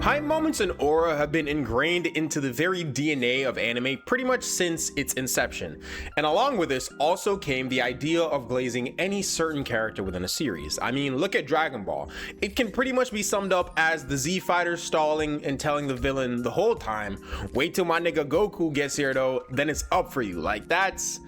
Hype moments and aura have been ingrained into the very DNA of anime pretty much since its inception, and along with this also came the idea of glazing any certain character within a series. I mean, look at Dragon Ball. It can pretty much be summed up as the Z fighter stalling and telling the villain the whole time, wait till my nigga Goku gets here though, then it's up for you. Like, that's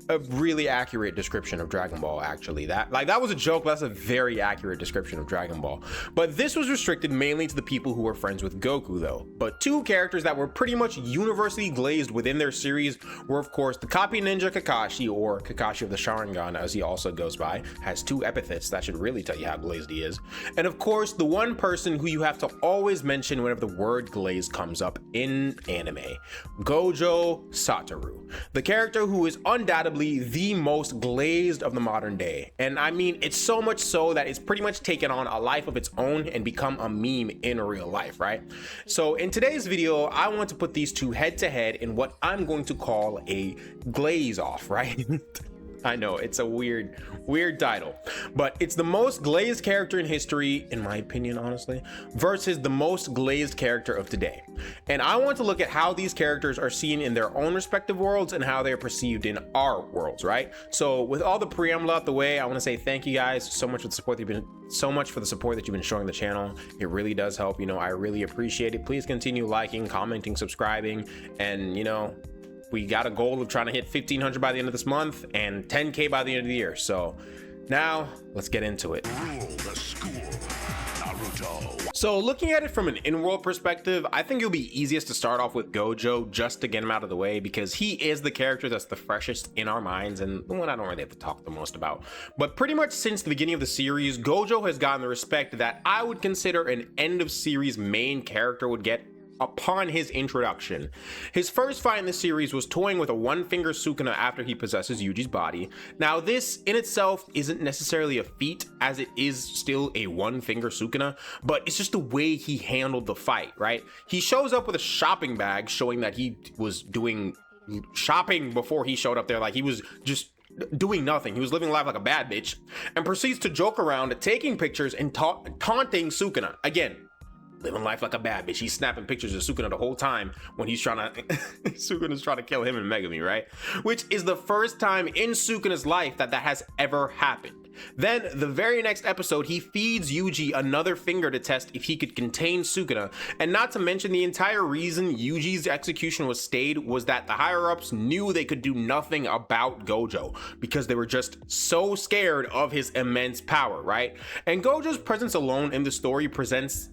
a really accurate description of Dragon Ball, actually. That was a joke, but that's a very accurate description of Dragon Ball. But this was restricted mainly to the people who were friends with Goku though. But two characters that were pretty much universally glazed within their series were of course the copy ninja Kakashi, or Kakashi of the Sharingan as he also goes by, has two epithets that should really tell you how glazed he is, and of course the one person who you have to always mention whenever the word glazed comes up in anime, Gojo Satoru, the character who is undoubtedly the most glazed of the modern day. And I mean, it's so much so that it's pretty much taken on a life of its own and become a meme in real life, right? So in today's video, I want to put these two head to head in what I'm going to call a glaze off, right? I know it's a weird title, but it's the most glazed character in history, in my opinion, honestly, versus the most glazed character of today. And I want to look at how these characters are seen in their own respective worlds and how they're perceived in our worlds, right? So with all the preamble out the way, I want to say thank you guys so much for the support that you've been showing the channel. It really does help, you know, I really appreciate it. Please continue liking, commenting, subscribing, and you know, we got a goal of trying to hit 1,500 by the end of this month and 10K by the end of the year. So now let's get into it. So looking at it from an in-world perspective, I think it'll be easiest to start off with Gojo just to get him out of the way, because he is the character that's the freshest in our minds and the one I don't really have to talk the most about. But pretty much since the beginning of the series, Gojo has gotten the respect that I would consider an end of series main character would get upon his introduction. His first fight in the series was toying with a one-finger Sukuna after he possesses Yuji's body. Now this in itself isn't necessarily a feat, as it is still a one-finger Sukuna, but it's just the way he handled the fight, right? He shows up with a shopping bag showing that he was doing shopping before he showed up there, like he was just doing nothing. He was living life like a bad bitch, and proceeds to joke around, taking pictures and taunting Sukuna. Again, living life like a bad bitch. He's snapping pictures of Sukuna the whole time when he's trying to Sukuna's trying to kill him and Megumi, right? Which is the first time in Sukuna's life that has ever happened. Then the very next episode, he feeds Yuji another finger to test if he could contain Sukuna. And not to mention, the entire reason Yuji's execution was stayed was that the higher-ups knew they could do nothing about Gojo because they were just so scared of his immense power, right? And Gojo's presence alone in the story prevents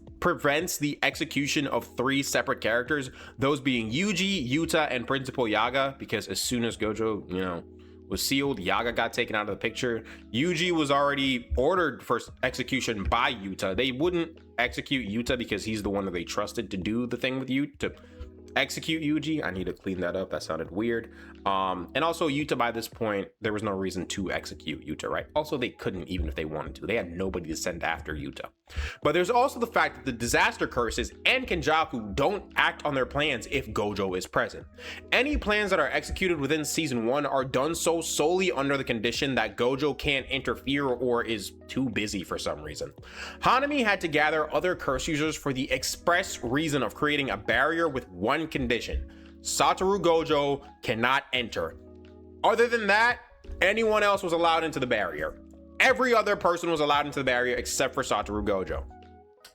the execution of three separate characters, those being Yuji, Yuta, and Principal Yaga, because as soon as Gojo, you know, was sealed, Yaga got taken out of the picture. Yuji was already ordered for execution by Yuta. They wouldn't execute Yuta because he's the one that they trusted to do the thing with Yuta, to execute Yuji. I need to clean that up, that sounded weird. And also Yuta, by this point there was no reason to execute Yuta, right? Also, they couldn't, even if they wanted to. They had nobody to send after Yuta. But there's also the fact that the disaster curses and Kenjaku don't act on their plans if Gojo is present. Any plans that are executed within season 1 are done so solely under the condition that Gojo can't interfere or is too busy for some reason. Hanami had to gather other curse users for the express reason of creating a barrier with one condition: Satoru Gojo cannot enter. Other than that, anyone else was allowed into the barrier. Every other person was allowed into the barrier except for Satoru Gojo.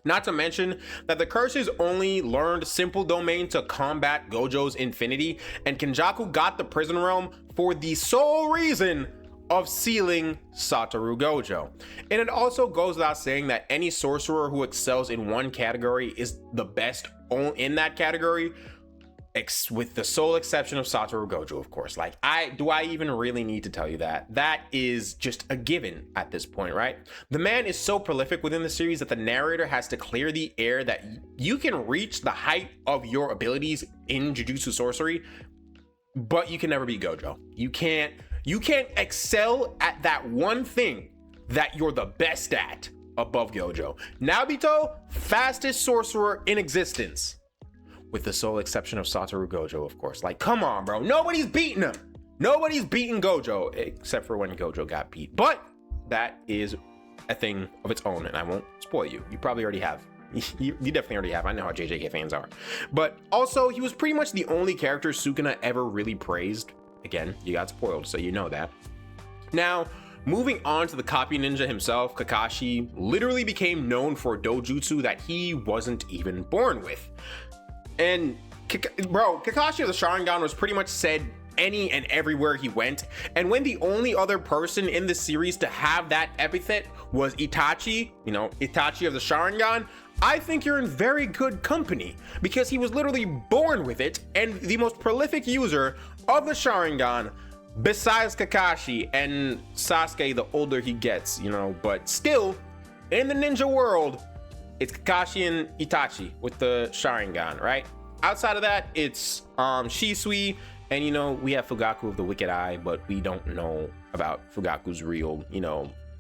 Not to mention that the curses only learned simple domain to combat Gojo's infinity, and Kenjaku got the prison realm for the sole reason of sealing Satoru Gojo. And it also goes without saying that any sorcerer who excels in one category is the best in that category, with the sole exception of Satoru Gojo, of course. Like, do I even really need to tell you that? That is just a given at this point, right? The man is so prolific within the series that the narrator has to clear the air that you can reach the height of your abilities in Jujutsu sorcery, but you can never be Gojo. You can't excel at that one thing that you're the best at above Gojo. Nobito, fastest sorcerer in existence, with the sole exception of Satoru Gojo, of course. Like, come on, bro. Nobody's beating him. Nobody's beating Gojo, except for when Gojo got beat. But that is a thing of its own, and I won't spoil you. You probably already have. You definitely already have. I know how JJK fans are. But also, he was pretty much the only character Sukuna ever really praised. Again, you got spoiled, so you know that. Now, moving on to the copy ninja himself, Kakashi literally became known for dojutsu that he wasn't even born with. And Kakashi of the Sharingan was pretty much said any and everywhere he went. And when the only other person in the series to have that epithet was Itachi, Itachi of the Sharingan, I think you're in very good company, because he was literally born with it and the most prolific user of the Sharingan besides Kakashi and Sasuke the older he gets, but still in the ninja world, it's Kakashi and Itachi with the Sharingan, right? Outside of that, it's Shisui, and we have Fugaku of the Wicked Eye, but we don't know about Fugaku's real,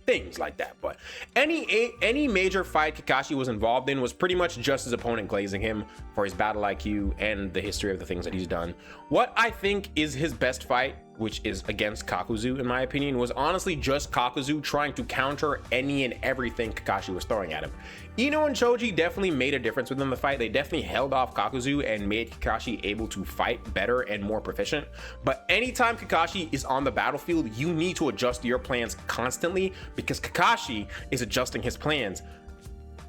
things like that. But any major fight Kakashi was involved in was pretty much just his opponent glazing him for his battle IQ and the history of the things that he's done. What I think is his best fight, which is against Kakuzu in my opinion, was honestly just Kakuzu trying to counter any and everything Kakashi was throwing at him. Ino and Choji definitely made a difference within the fight. They definitely held off Kakuzu and made Kakashi able to fight better and more proficient. But anytime Kakashi is on the battlefield, you need to adjust your plans constantly, because Kakashi is adjusting his plans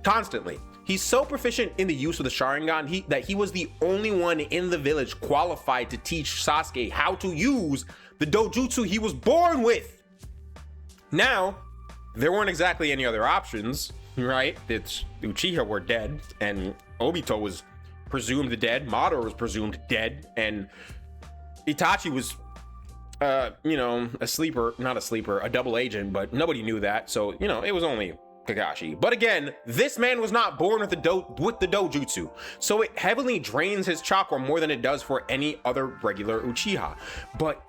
constantly. He's so proficient in the use of the Sharingan that he was the only one in the village qualified to teach Sasuke how to use the dojutsu he was born with. Now, there weren't exactly any other options, right? It's Uchiha were dead, and Obito was presumed dead, Madara was presumed dead, and Itachi was a double agent, but nobody knew that, so it was only Kakashi. But again, this man was not born with the dojutsu, so it heavily drains his chakra more than it does for any other regular Uchiha. But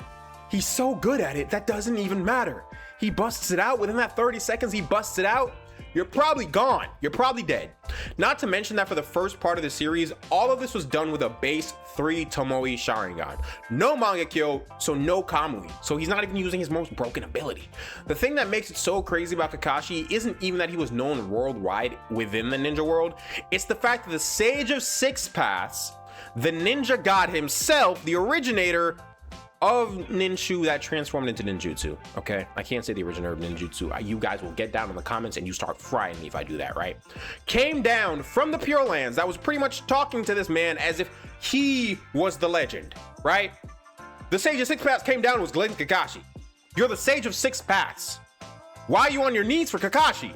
he's so good at it that doesn't even matter. He busts it out within that 30 seconds. He busts it out. You're probably gone. You're probably dead. Not to mention that for the first part of the series, all of this was done with a base 3 Tomoe Sharingan. No Mangekyo, so no Kamui. So he's not even using his most broken ability. The thing that makes it so crazy about Kakashi isn't even that he was known worldwide within the ninja world. It's the fact that the Sage of Six Paths, the ninja god himself, the originator of Ninshu that transformed into ninjutsu. Okay, I can't say the originator of ninjutsu. You guys will get down in the comments and you start frying me if I do that, right? Came down from the Pure Lands that was pretty much talking to this man as if he was the legend, right? The Sage of Six Paths came down and was glazing Kakashi. You're the Sage of Six Paths. Why are you on your knees for Kakashi?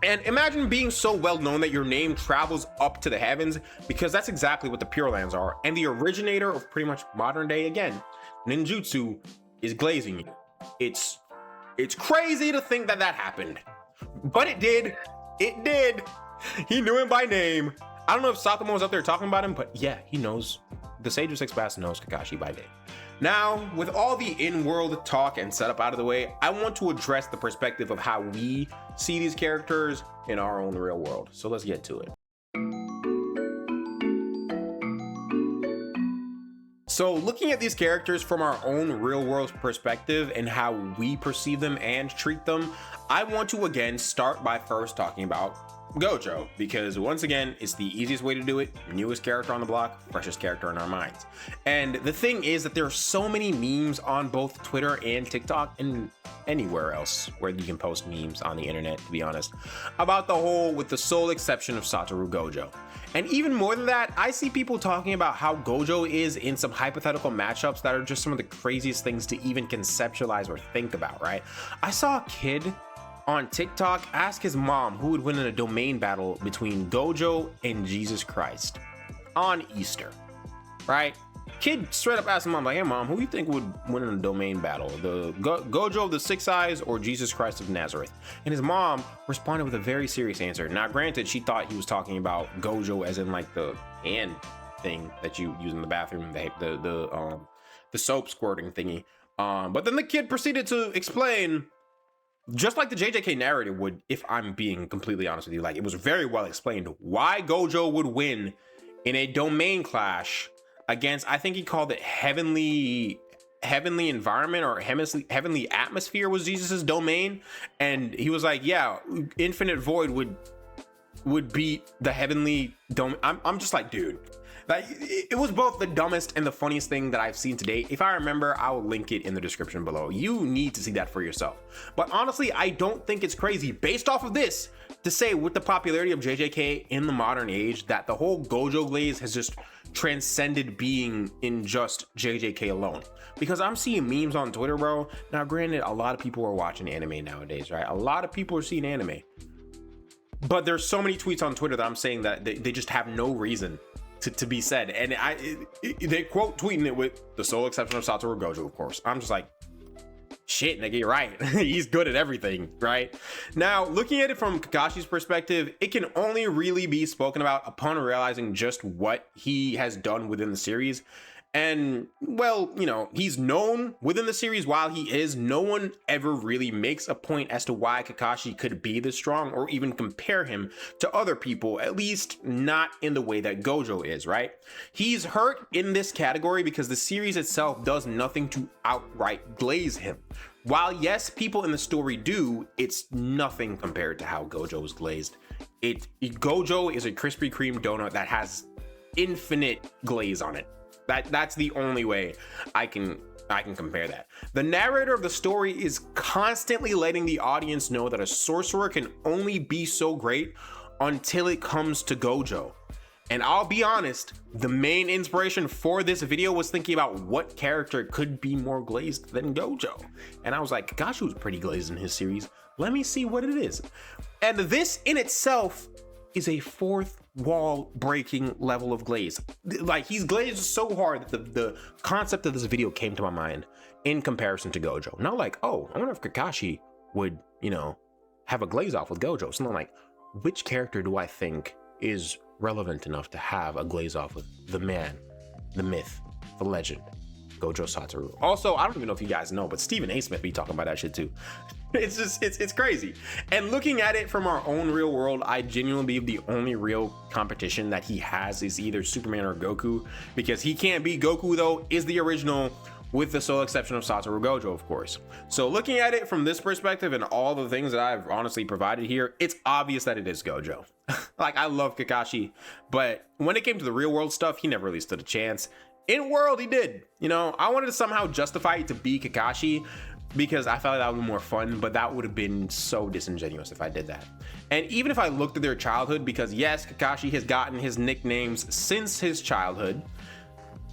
And imagine being so well known that your name travels up to the heavens, because that's exactly what the Pure Lands are. And the originator of pretty much modern day, again, ninjutsu, is glazing you. It's crazy to think that happened, but it did. It did. He knew him by name. I don't know if Satomu was out there talking about him, but yeah, he knows. The Sage of Six Paths knows Kakashi by name. Now, with all the in-world talk and setup out of the way, I want to address the perspective of how we see these characters in our own real world. So let's get to it. So looking at these characters from our own real world perspective and how we perceive them and treat them, I want to again start by first talking about Gojo, because once again, it's the easiest way to do it. Newest character on the block, freshest character in our minds. And the thing is that there are so many memes on both Twitter and TikTok and anywhere else where you can post memes on the internet, to be honest, about the whole, with the sole exception of Satoru Gojo. And even more than that, I see people talking about how Gojo is in some hypothetical matchups that are just some of the craziest things to even conceptualize or think about, right? I saw a kid on TikTok ask his mom who would win in a domain battle between Gojo and Jesus Christ on Easter, right? Kid straight up asked his mom, like, hey mom, who do you think would win in a domain battle? The Gojo of the Six Eyes or Jesus Christ of Nazareth? And his mom responded with a very serious answer. Now, granted, she thought he was talking about Gojo as in like the hand thing that you use in the bathroom, the soap squirting thingy. But then the kid proceeded to explain, just like the JJK narrative would, if I'm being completely honest with you, like it was very well explained why Gojo would win in a domain clash against, I think he called it heavenly environment or heavenly atmosphere was Jesus's domain. And he was like, yeah, infinite void would would beat the heavenly dome. I'm just like, dude, like it was both the dumbest and the funniest thing that I've seen to date. If I remember, I will link it in the description below. You need to see that for yourself. But honestly, I don't think it's crazy based off of this to say with the popularity of JJK in the modern age that the whole Gojo glaze has just transcended being in just JJK alone. Because I'm seeing memes on Twitter, bro. Now, granted, a lot of people are watching anime nowadays, right? A lot of people are seeing anime. But there's so many tweets on Twitter that I'm saying that they just have no reason to be said. And they quote tweeting it with the sole exception of Satoru Gojo, of course. I'm just like, shit, nigga, you're right. He's good at everything, right? Now, looking at it from Kakashi's perspective, it can only really be spoken about upon realizing just what he has done within the series. And, well, you know, he's known within the series while he is. No one ever really makes a point as to why Kakashi could be this strong or even compare him to other people, at least not in the way that Gojo is, right? He's hurt in this category because the series itself does nothing to outright glaze him. While yes, people in the story do, it's nothing compared to how Gojo was glazed. Gojo is a Krispy Kreme donut that has infinite glaze on it. That's the only way I can compare that. The narrator of the story is constantly letting the audience know that a sorcerer can only be so great until it comes to Gojo. And I'll be honest, the main inspiration for this video was thinking about what character could be more glazed than Gojo. And I was like, Kakashi was pretty glazed in his series. Let me see what it is. And this in itself is a fourth wall breaking level of glaze. Like, he's glazed so hard that the concept of this video came to my mind in comparison to Gojo. Not like, oh, I wonder if Kakashi would, you know, have a glaze off with Gojo. Something like, which character do I think is relevant enough to have a glaze off with the man, the myth, the legend, Gojo Satoru? Also, I don't even know if you guys know, but Stephen A. Smith be talking about that shit too. It's just, it's crazy. And looking at it from our own real world, I genuinely believe the only real competition that he has is either Superman or Goku, because he can't beat Goku though, is the original, with the sole exception of Satoru Gojo, of course. So looking at it from this perspective and all the things that I've honestly provided here, it's obvious that it is Gojo. Like, I love Kakashi, but when it came to the real world stuff, he never really stood a chance. In world, he did. You know, I wanted to somehow justify it to be Kakashi, because I felt like that would be more fun, but that would have been so disingenuous if I did that. And even if I looked at their childhood, because yes, Kakashi has gotten his nicknames since his childhood,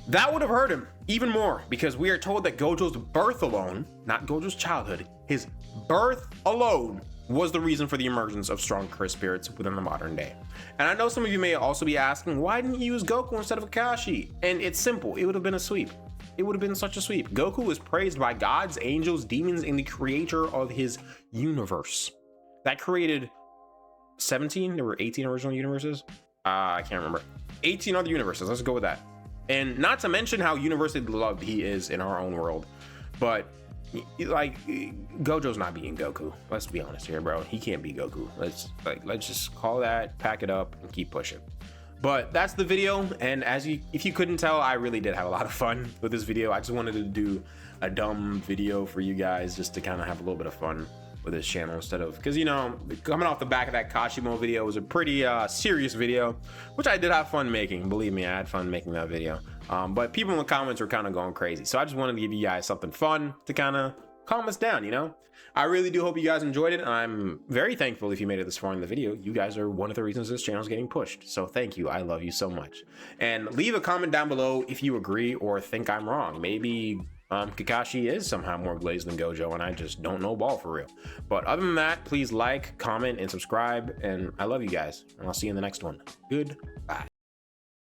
that would have hurt him even more, because we are told that Gojo's birth alone, not Gojo's childhood, his birth alone was the reason for the emergence of strong curse spirits within the modern day. And I know some of you may also be asking, why didn't you use Goku instead of Kakashi? And it's simple, it would have been a sweep. It would have been such a sweep. Goku was praised by gods, angels, demons, and the creator of his universe. That created 17, there were 18 original universes. I can't remember. 18 other universes, let's go with that. And not to mention how universally loved he is in our own world. But like, Gojo's not beating Goku. Let's be honest here, bro. He can't beat Goku. Let's just call that, pack it up, and keep pushing. But that's the video, and if you couldn't tell, I really did have a lot of fun with this video. I just wanted to do a dumb video for you guys just to kind of have a little bit of fun with this channel instead of, because, you know, coming off the back of that Kashimo video was a pretty serious video, which I did have fun making. Believe me, I had fun making that video. But people in the comments were kind of going crazy, so I just wanted to give you guys something fun to kind of calm us down, you know? I really do hope you guys enjoyed it. I'm very thankful if you made it this far in the video. You guys are one of the reasons this channel is getting pushed. So thank you. I love you so much. And leave a comment down below if you agree or think I'm wrong. Maybe Kakashi is somehow more glazed than Gojo and I just don't know ball for real. But other than that, please like, comment, and subscribe. And I love you guys. And I'll see you in the next one. Goodbye.